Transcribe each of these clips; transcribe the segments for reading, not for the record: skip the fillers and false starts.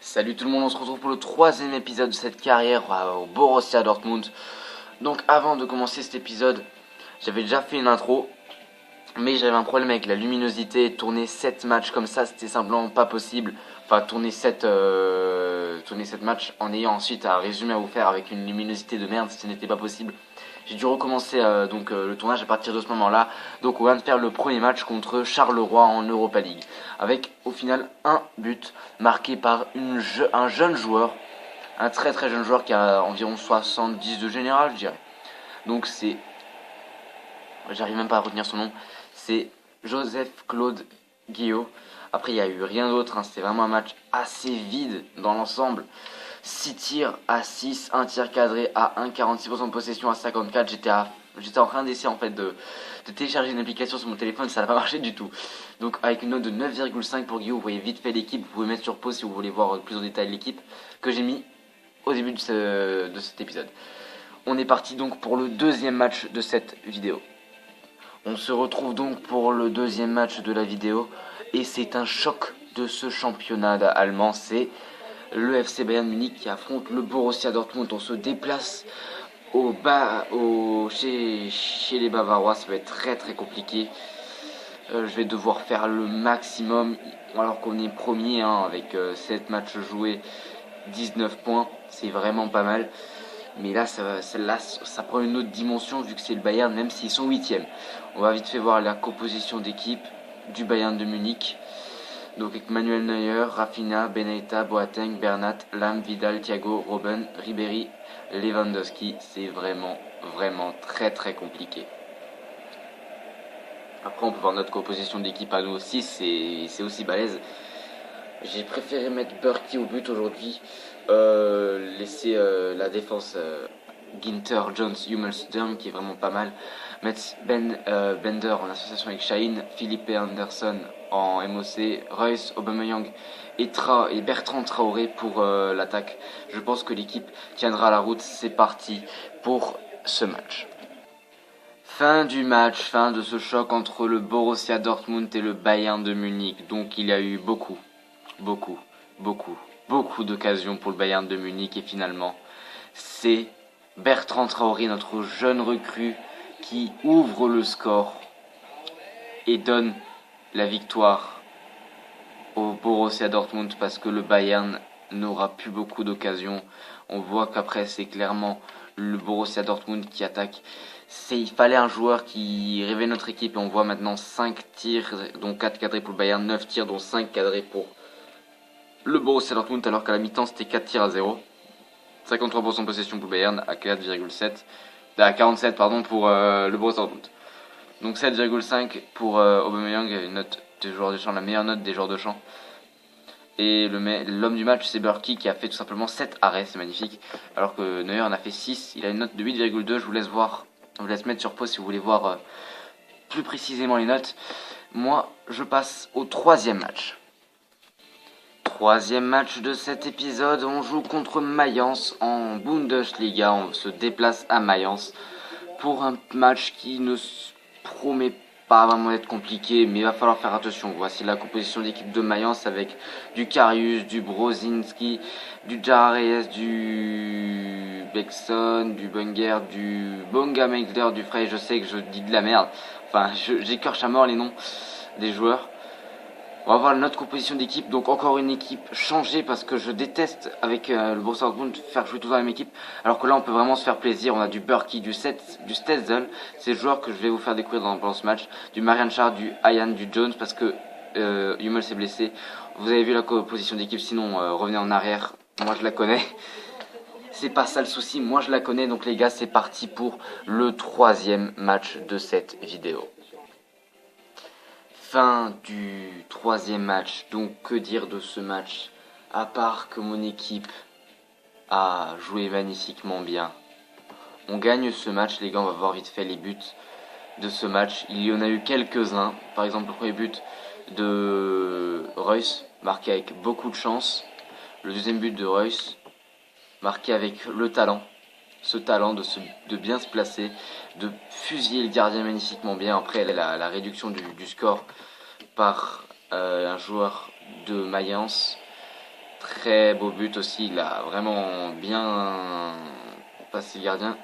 Salut tout le monde, on se retrouve pour le troisième épisode de cette carrière au Borussia Dortmund. Donc avant de commencer cet épisode, j'avais déjà fait une intro, mais j'avais un problème avec la luminosité. Tourner 7 matchs comme ça, c'était simplement pas possible. Enfin, tourner 7 matchs en ayant ensuite un résumé à vous faire avec une luminosité de merde, ce n'était pas possible. J'ai dû recommencer le tournage à partir de ce moment-là. Donc on vient de faire le premier match contre Charleroi en Europa League. Avec au final un but marqué par un jeune joueur. Un très très jeune joueur qui a environ 70 de général, je dirais. Donc c'est... J'arrive même pas à retenir son nom. C'est Joseph Claude Guillot. Après il n'y a eu rien d'autre, hein. C'était vraiment un match assez vide dans l'ensemble. 6 tirs à 6, 1 tir cadré à 1, 46% de possession à 54. J'étais en train d'essayer en fait de télécharger une application sur mon téléphone, ça n'a pas marché du tout. Donc avec une note de 9,5 pour Guillaume, vous voyez vite fait l'équipe, vous pouvez mettre sur pause si vous voulez voir plus en détail l'équipe que j'ai mis au début de cet épisode. On est parti donc pour le deuxième match de cette vidéo. On se retrouve donc pour le deuxième match de la vidéo et c'est un choc de ce championnat allemand, c'est le FC Bayern Munich qui affronte le Borussia Dortmund. On se déplace chez les Bavarois, ça va être très très compliqué. Je vais devoir faire le maximum alors qu'on est premier avec 7 matchs joués, 19 points, c'est vraiment pas mal. Mais là ça prend une autre dimension vu que c'est le Bayern, même s'ils sont 8ème. On va vite fait voir la composition d'équipe du Bayern de Munich. Donc avec Manuel Neuer, Rafinha, Benedetta, Boateng, Bernat, Lam, Vidal, Thiago, Robben, Ribéry, Lewandowski. C'est vraiment très très compliqué. Après on peut voir notre composition d'équipe à nous aussi, c'est aussi balèze. J'ai préféré mettre Burki au but aujourd'hui, laisser la défense Ginter, Jones, Hummels, Sturm qui est vraiment pas mal. Mettre Bender en association avec Shaheen, Philippe Anderson en MOC, Reus, Aubameyang et Bertrand Traoré pour l'attaque. Je pense que l'équipe tiendra la route. C'est parti pour ce match. Fin du match, fin de ce choc entre le Borussia Dortmund et le Bayern de Munich. Donc il y a eu beaucoup d'occasions pour le Bayern de Munich et finalement c'est Bertrand Traoré, notre jeune recrue, qui ouvre le score et donne la victoire au Borussia Dortmund parce que le Bayern n'aura plus beaucoup d'occasions. On voit qu'après c'est clairement le Borussia Dortmund qui attaque. Il fallait un joueur qui réveille notre équipe et on voit maintenant 5 tirs dont 4 cadrés pour le Bayern, 9 tirs dont 5 cadrés pour le Borussia Dortmund alors qu'à la mi-temps c'était 4 tirs à 0. 53% de possession pour le Bayern à 47 pour le Borussia Dortmund. Donc 7,5 pour Aubameyang, une note de joueur de champ, la meilleure note des joueurs de champ. Et l'homme du match c'est Burki qui a fait tout simplement 7 arrêts, c'est magnifique. Alors que Neuer en a fait 6, il a une note de 8,2, je vous laisse mettre sur pause si vous voulez voir plus précisément les notes. Moi je passe au troisième match. Troisième match de cet épisode, on joue contre Mayence en Bundesliga, on se déplace à Mayence pour un match qui ne promet pas vraiment d'être compliqué, mais il va falloir faire attention. Voici la composition d'équipe de Mayence avec du Karius, du Brozinski, du Jarares, du Bexon, du Bunger, du Bonga-Meigler, du Frey. Je sais que je dis de la merde, enfin j'écorche à mort les noms des joueurs. On va voir notre composition d'équipe, donc encore une équipe changée parce que je déteste avec le Borussia Dortmund faire jouer tout dans la même équipe. Alors que là on peut vraiment se faire plaisir, on a du Burki, du Stetzel, c'est le joueur que je vais vous faire découvrir pendant ce match, du Marian Char, du Ayan, du Jones parce que Hummels s'est blessé. Vous avez vu la composition d'équipe, sinon revenez en arrière, moi je la connais. C'est pas ça le souci, moi je la connais, donc les gars c'est parti pour le troisième match de cette vidéo. Fin du troisième match, donc que dire de ce match, à part que mon équipe a joué magnifiquement bien. On gagne ce match, les gars, on va voir vite fait les buts de ce match. Il y en a eu quelques-uns, par exemple le premier but de Reus, marqué avec beaucoup de chance. Le deuxième but de Reus, marqué avec le talent. Ce talent de bien se placer, de fusiller le gardien magnifiquement bien. Après la réduction du score par un joueur de Mayence Très beau but aussi, il a vraiment bien passé le gardien.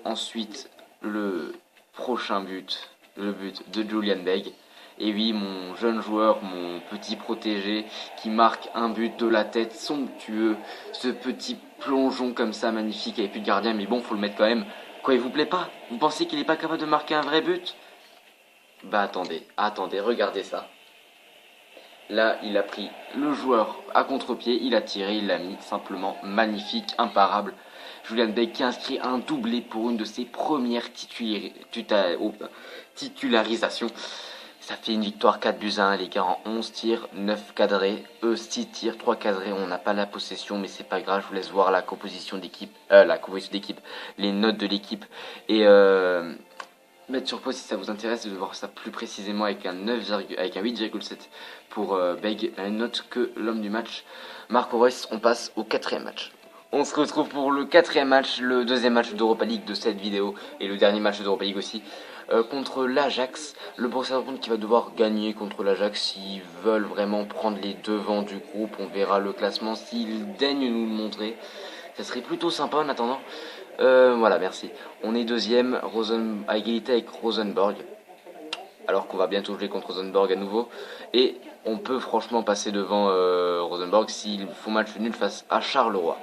Ensuite, le prochain but, le but de Julian Begg. Et oui, mon jeune joueur, mon petit protégé, qui marque un but de la tête somptueux. Ce petit plongeon comme ça, magnifique, avec plus de gardien, mais bon, faut le mettre quand même. Quoi, il vous plaît pas? Vous pensez qu'il est pas capable de marquer un vrai but? Bah attendez, regardez ça. Là, il a pris le joueur à contre-pied, il a tiré, il l'a mis, simplement magnifique, imparable. Julian Begg qui inscrit un doublé pour une de ses premières titularisations. Ça fait une victoire 4-1, les gars, en 11 tirs, 9 cadrés, 6 tirs, 3 cadrés. On n'a pas la possession, mais c'est pas grave, je vous laisse voir la composition d'équipe, les notes de l'équipe. Et mettre sur pause si ça vous intéresse de voir ça plus précisément avec un 8,7 pour Begg, la même note que l'homme du match. Marco Reus, on passe au quatrième match. On se retrouve pour le quatrième match, le deuxième match d'Europa League de cette vidéo et le dernier match d'Europa League aussi, contre l'Ajax. Le Borussia Dortmund qui va devoir gagner contre l'Ajax s'ils veulent vraiment prendre les devants du groupe. On verra le classement s'ils daignent nous le montrer. Ça serait plutôt sympa en attendant. Voilà, merci. On est deuxième, à égalité avec Rosenborg. Alors qu'on va bientôt jouer contre Rosenborg à nouveau. Et on peut franchement passer devant Rosenborg s'ils font match nul face à Charleroi.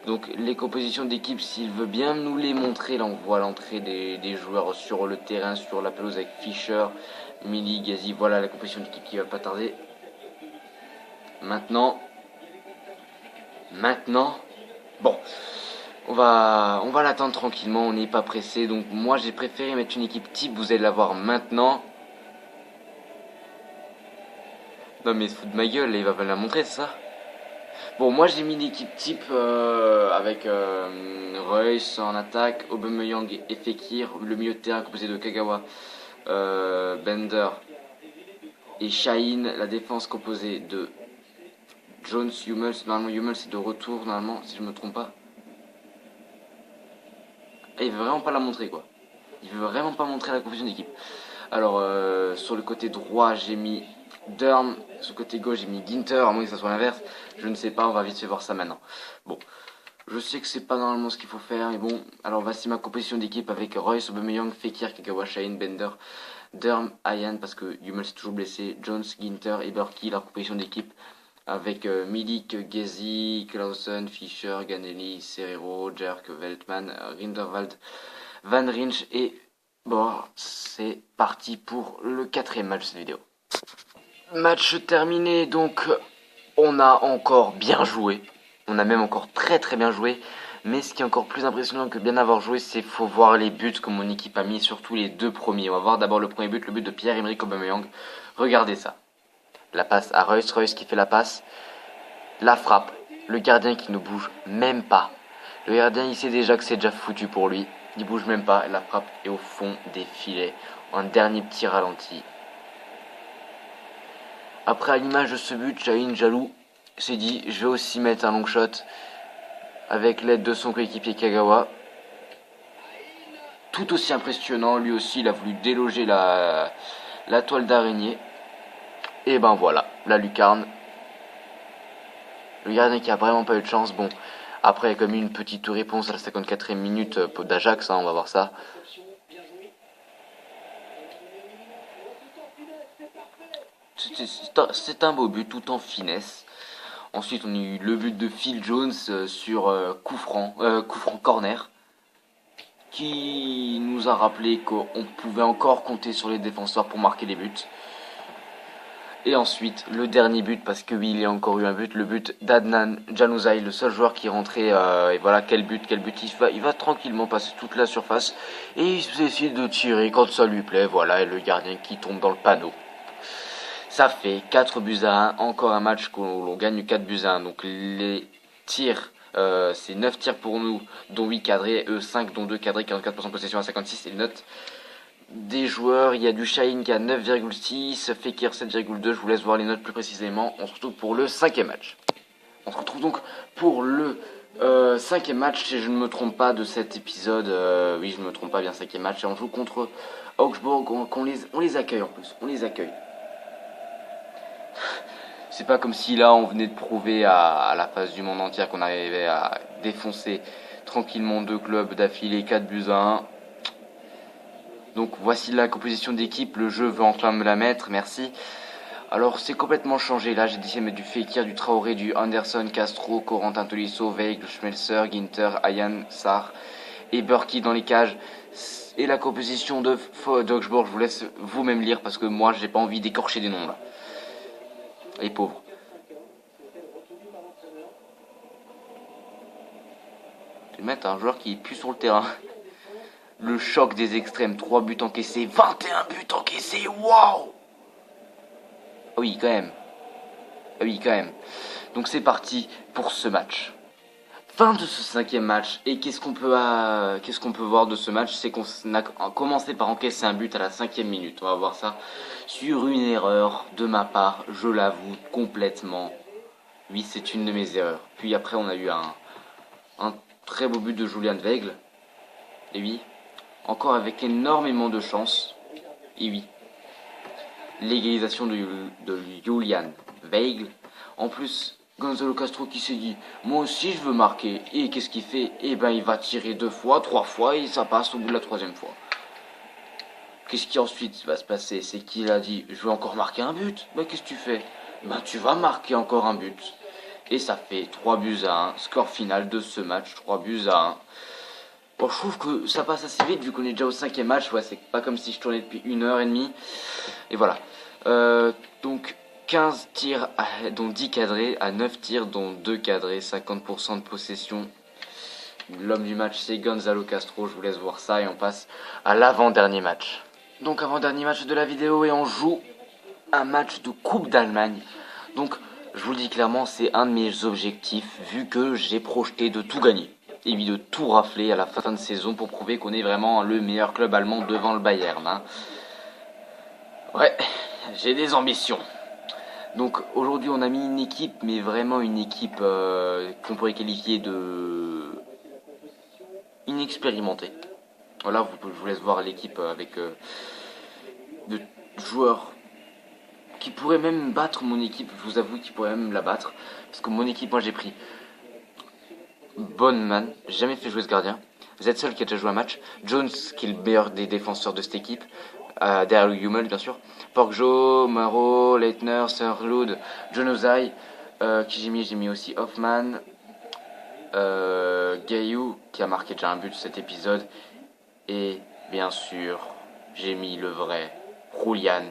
Donc les compositions d'équipe, s'il veut bien nous les montrer, là on voit l'entrée des joueurs sur le terrain, sur la pelouse avec Fischer, Mili, Gazi. Voilà la composition d'équipe qui va pas tarder. Maintenant, bon. On va l'attendre tranquillement, on n'est pas pressé. Donc moi j'ai préféré mettre une équipe type, vous allez la voir maintenant. Non mais il se fout de ma gueule, il va pas la montrer, c'est ça? Bon, moi j'ai mis l'équipe type avec Reus en attaque, Aubameyang et Fekir, le milieu de terrain composé de Kagawa, Bender et Shahin, la défense composée de Jones, Hummels. Normalement Hummels est de retour, normalement, si je me trompe pas. Et il veut vraiment pas la montrer, quoi. Il veut vraiment pas montrer la composition d'équipe. Alors, sur le côté droit, j'ai mis Durm. Sur le côté gauche, j'ai mis Ginter, à moins que ça soit l'inverse. Je ne sais pas, on va vite fait voir ça maintenant. Bon, je sais que c'est pas normalement ce qu'il faut faire, mais bon. Alors, voici ma composition d'équipe avec Reus, Aubameyang, Fekir, Kagawa, Shahin, Bender, Durm, Ayan, parce que Hummels est toujours blessé, Jones, Ginter et Berkey, la composition d'équipe. Avec Milik, Gezi, Clausen, Fischer, Ganelli, Serrero, Jerk, Veltman, Rinderwald, Van Rinch et bon, c'est parti pour le quatrième match de cette vidéo. Match terminé, donc on a encore bien joué. On a même encore très très bien joué. Mais ce qui est encore plus impressionnant que bien avoir joué, c'est faut voir les buts que mon équipe a mis, surtout les deux premiers. On va voir d'abord le premier but, le but de Pierre-Emerick Aubameyang. Regardez ça. La passe à Reus, Reus qui fait la passe. La frappe, le gardien qui ne bouge même pas. Le gardien il sait déjà que c'est déjà foutu pour lui. Il bouge même pas et la frappe est au fond des filets. Un dernier petit ralenti. Après à l'image de ce but, Shahin jaloux s'est dit je vais aussi mettre un long shot avec l'aide de son coéquipier Kagawa. Tout aussi impressionnant, lui aussi il a voulu déloger la toile d'araignée. Et ben voilà, la lucarne. Le gardien qui a vraiment pas eu de chance. Bon, après il y a comme une petite réponse à la 54e minute d'Ajax, on va voir ça. C'est un beau but tout en finesse. Ensuite on a eu le but de Phil Jones sur coup franc corner, qui nous a rappelé qu'on pouvait encore compter sur les défenseurs pour marquer des buts. Et ensuite, le dernier but, parce que oui, il y a encore eu un but, le but d'Adnan Januzaj, le seul joueur qui est rentré, et voilà, quel but, il va tranquillement passer toute la surface, et il essaie de tirer quand ça lui plaît, voilà, et le gardien qui tombe dans le panneau. Ça fait 4-1, encore un match où l'on gagne 4-1, donc les tirs, c'est 9 tirs pour nous, dont 8 cadrés, eux 5, dont 2 cadrés, 44% de possession à 56, et les notes des joueurs, il y a du Shahin qui a 9,6, Fekir 7,2, je vous laisse voir les notes plus précisément. On se retrouve pour le cinquième match. On se retrouve donc pour le cinquième match, si je ne me trompe pas de cet épisode. Oui, je ne me trompe pas, bien cinquième match. Et on joue contre Augsbourg, on les accueille en plus, on les accueille. C'est pas comme si là on venait de prouver à la face du monde entier qu'on arrivait à défoncer tranquillement 2 clubs d'affilée, 4 buts à 1. Donc voici la composition d'équipe, le jeu veut enfin me la mettre, merci. Alors c'est complètement changé, là j'ai décidé de mettre du Fekir, du Traoré, du Anderson, Castro, Corentin Tolisso, Weigl, Schmelzer, Ginter, Ayan, Sarr et Burki dans les cages. Et la composition de d'Augsbourg, je vous laisse vous-même lire parce que moi j'ai pas envie d'écorcher des noms là. Les pauvres. Je vais mettre un joueur qui pue sur le terrain. Le choc des extrêmes, 3 buts encaissés, 21 buts encaissés, waouh! Ah oui, quand même. Ah oui, quand même. Donc c'est parti pour ce match. Fin de ce 5e match. Et qu'est-ce qu'on peut voir de ce match? C'est qu'on a commencé par encaisser un but à la 5e minute. On va voir ça sur une erreur de ma part, je l'avoue complètement. Oui, c'est une de mes erreurs. Puis après, on a eu un très beau but de Julian Weigl. Et oui, encore avec énormément de chance. Et oui, l'égalisation de Julian Weigl. En plus, Gonzalo Castro qui s'est dit moi aussi je veux marquer. Et qu'est-ce qu'il fait? Eh ben il va tirer 2 fois, 3 fois et ça passe au bout de la 3e fois. Qu'est-ce qui ensuite va se passer? C'est qu'il a dit je veux encore marquer un but. Bah qu'est-ce que tu fais? Bah tu vas marquer encore un but. Et ça fait 3 buts à 1. Score final de ce match, 3 buts à 1. Bon, je trouve que ça passe assez vite vu qu'on est déjà au 5e match. Ouais, c'est pas comme si je tournais depuis 1h30. Et voilà. Donc 15 tirs, dont 10 cadrés, à 9 tirs, dont 2 cadrés, 50% de possession. L'homme du match, c'est Gonzalo Castro. Je vous laisse voir ça et on passe à l'avant-dernier match. Donc avant-dernier match de la vidéo et on joue un match de Coupe d'Allemagne. Donc je vous le dis clairement, c'est un de mes objectifs vu que j'ai projeté de tout gagner. Et puis de tout rafler à la fin de saison pour prouver qu'on est vraiment le meilleur club allemand devant le Bayern. Hein. Ouais, j'ai des ambitions. Donc aujourd'hui on a mis une équipe, mais vraiment une équipe qu'on pourrait qualifier de inexpérimentée. Voilà, je vous laisse voir l'équipe avec de joueurs qui pourraient même battre mon équipe. Je vous avoue qu'ils pourraient même la battre. Parce que mon équipe, moi j'ai pris Bonneman, jamais fait jouer ce gardien. Zetzel qui a déjà joué un match. Jones qui est le meilleur des défenseurs de cette équipe. Derrière le Hummel bien sûr. Porkjo, Maro, Leitner, Sörlund, John Ozai. Qui j'ai mis aussi Hoffman. Gayou qui a marqué déjà un but cet épisode. Et bien sûr, j'ai mis le vrai Julian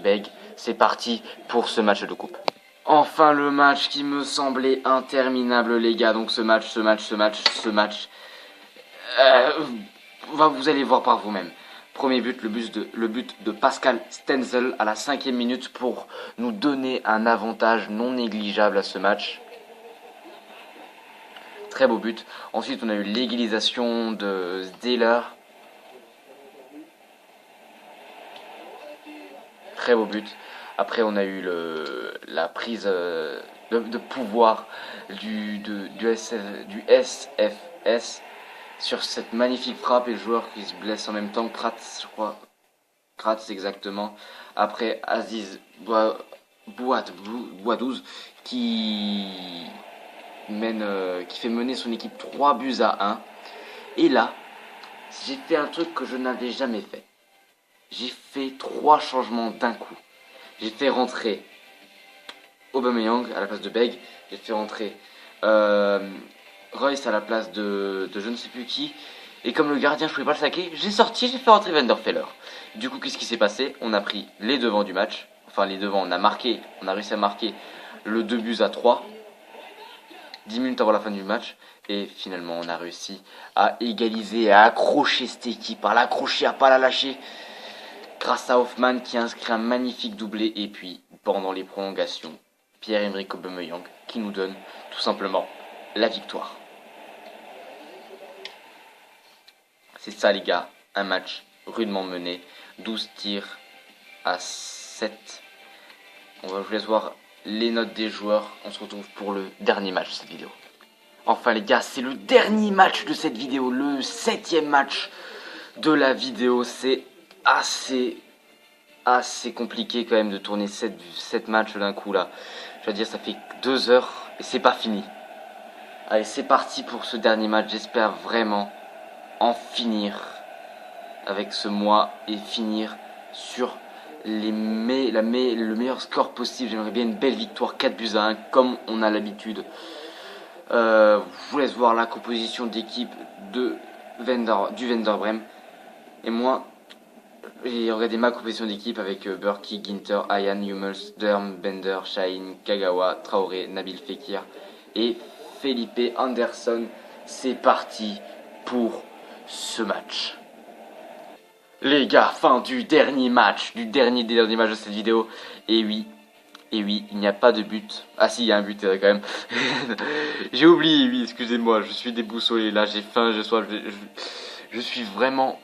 Weigl. C'est parti pour ce match de coupe. Enfin le match qui me semblait interminable les gars. Donc ce match. Vous allez voir par vous-même. Premier but, le but de Pascal Stenzel à la 5e minute pour nous donner un avantage non négligeable à ce match. Très beau but. Ensuite on a eu l'égalisation de Zdeler. Très beau but. Après, on a eu la prise de pouvoir du SFS sur cette magnifique frappe et le joueur qui se blesse en même temps. Kratz, je crois. Kratz, exactement. Après, Aziz Bouadouz qui fait mener son équipe 3 buts à 1. Et là, j'ai fait un truc que je n'avais jamais fait. J'ai fait 3 changements d'un coup. J'ai fait rentrer Aubameyang à la place de Beg. J'ai fait rentrer Royce à la place de je ne sais plus qui. Et comme le gardien, je pouvais pas le saquer, j'ai fait rentrer Vanderfeller. Du coup, qu'est-ce qui s'est passé? On a pris les devants du match. Enfin, les devants, on a réussi à marquer le 2 buts à 3. 10 minutes avant la fin du match. Et finalement, on a réussi à égaliser, à accrocher cette équipe, à l'accrocher, à pas la lâcher. Grâce à Hoffman qui a inscrit un magnifique doublé. Et puis, pendant les prolongations, Pierre-Emerick Aubameyang qui nous donne tout simplement la victoire. C'est ça les gars, un match rudement mené. 12 tirs à 7. Je vous laisse voir les notes des joueurs. On se retrouve pour le dernier match de cette vidéo. Enfin les gars, c'est le dernier match de cette vidéo. Le 7e match de la vidéo. C'est assez assez compliqué quand même de tourner 7 matchs d'un coup là. Je veux dire, ça fait 2 heures et c'est pas fini. Allez, c'est parti pour ce dernier match. J'espère vraiment en finir avec ce mois et finir sur le meilleur score possible. J'aimerais bien une belle victoire 4-1 comme on a l'habitude. Je vous laisse voir la composition d'équipe du Werder Bremen. Et moi, j'ai regardé ma composition d'équipe avec Burki, Ginter, Ayan, Hummels, Derm, Bender, Shahin, Kagawa, Traoré, Nabil Fekir et Felipe Anderson. C'est parti pour ce match. Les gars, fin du dernier match, des derniers matchs de cette vidéo. Et oui, il n'y a pas de but. Ah si, il y a un but quand même. J'ai oublié, oui, excusez-moi, je suis déboussolé. Là, j'ai faim, j'ai soif. Je suis vraiment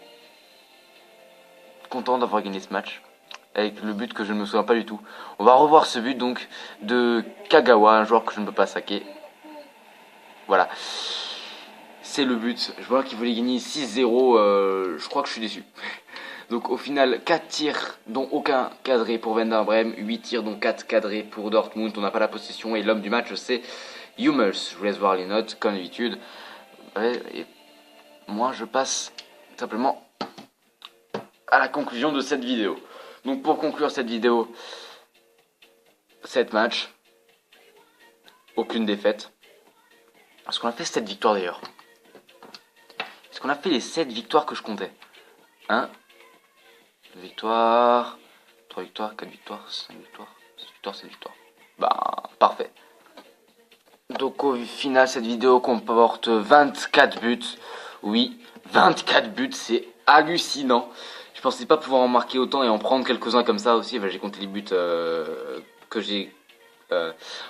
content d'avoir gagné ce match. Avec le but que je ne me souviens pas du tout. On va revoir ce but donc de Kagawa, un joueur que je ne peux pas saquer. Voilà. C'est le but. Je vois qu'il voulait gagner 6-0. Je crois que je suis déçu. Donc au final, 4 tirs dont aucun cadré pour Werder Bremen, 8 tirs dont 4 cadrés pour Dortmund. On n'a pas la possession et l'homme du match c'est Hummels. Je vous laisse voir les notes comme d'habitude. Et moi je passe simplement à la conclusion de cette vidéo. Donc pour conclure cette vidéo, 7 matchs, aucune défaite. Est-ce qu'on a fait 7 victoires d'ailleurs? Est-ce qu'on a fait les 7 victoires que je comptais? 1, 2 victoires, 3 victoires, 4 victoires, 5 victoires, 6 victoires, 7 victoires. Bah, parfait. Donc au final, cette vidéo comporte 24 buts. Oui, 24 buts, c'est hallucinant. Je pensais pas pouvoir en marquer autant et en prendre quelques-uns comme ça aussi. J'ai compté les buts que j'ai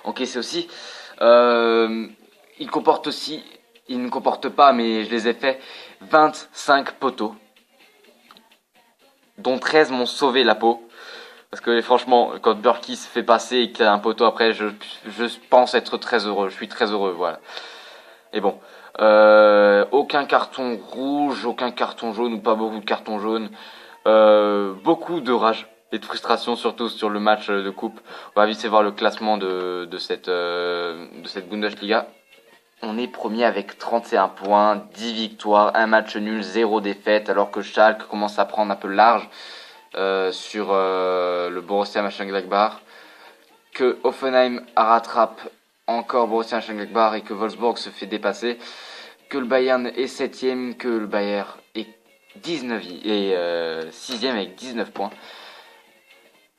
encaissés aussi. Il ne comporte pas, mais je les ai fait, 25 poteaux. Dont 13 m'ont sauvé la peau. Parce que franchement, quand Burki se fait passer et qu'il y a un poteau après, je pense être très heureux. Je suis très heureux, voilà. Et bon, aucun carton rouge, aucun carton jaune ou pas beaucoup de cartons jaunes. Beaucoup de rage et de frustration, surtout sur le match de coupe. On va vite voir le classement de cette Bundesliga. On est premier avec 31 points, 10 victoires, 1 match nul, 0 défaite, alors que Schalke commence à prendre un peu large sur le Borussia Mönchengladbach, que Hoffenheim rattrape encore Borussia Mönchengladbach et que Wolfsburg se fait dépasser, que le Bayern est 7ème, que le Bayern est 6ème avec 19 points.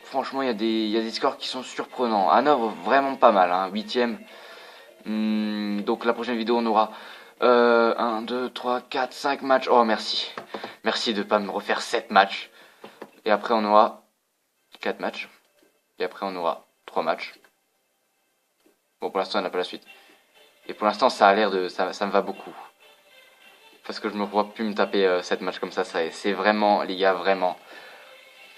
Franchement, il y a des scores qui sont surprenants. Hanovre, vraiment pas mal, hein, 8ème. Donc la prochaine vidéo on aura 1, 2, 3, 4, 5 matchs. Oh merci. Merci de pas me refaire 7 matchs. Et après on aura 4 matchs. Et après on aura 3 matchs. Bon pour l'instant on n'a pas la suite. Et pour l'instant ça a l'air de... ça me va beaucoup. Parce que je me vois plus me taper 7 matchs comme ça. C'est vraiment les gars vraiment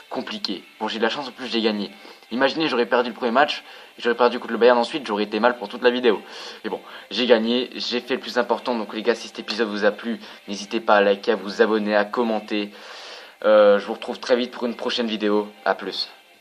compliqué. Bon j'ai de la chance en plus j'ai gagné. Imaginez j'aurais perdu le premier match. J'aurais perdu contre le Bayern ensuite, j'aurais été mal pour toute la vidéo. Mais bon, j'ai gagné, j'ai fait le plus important. Donc les gars, si cet épisode vous a plu, n'hésitez pas à liker, à vous abonner, à commenter. Je vous retrouve très vite pour une prochaine vidéo. A plus.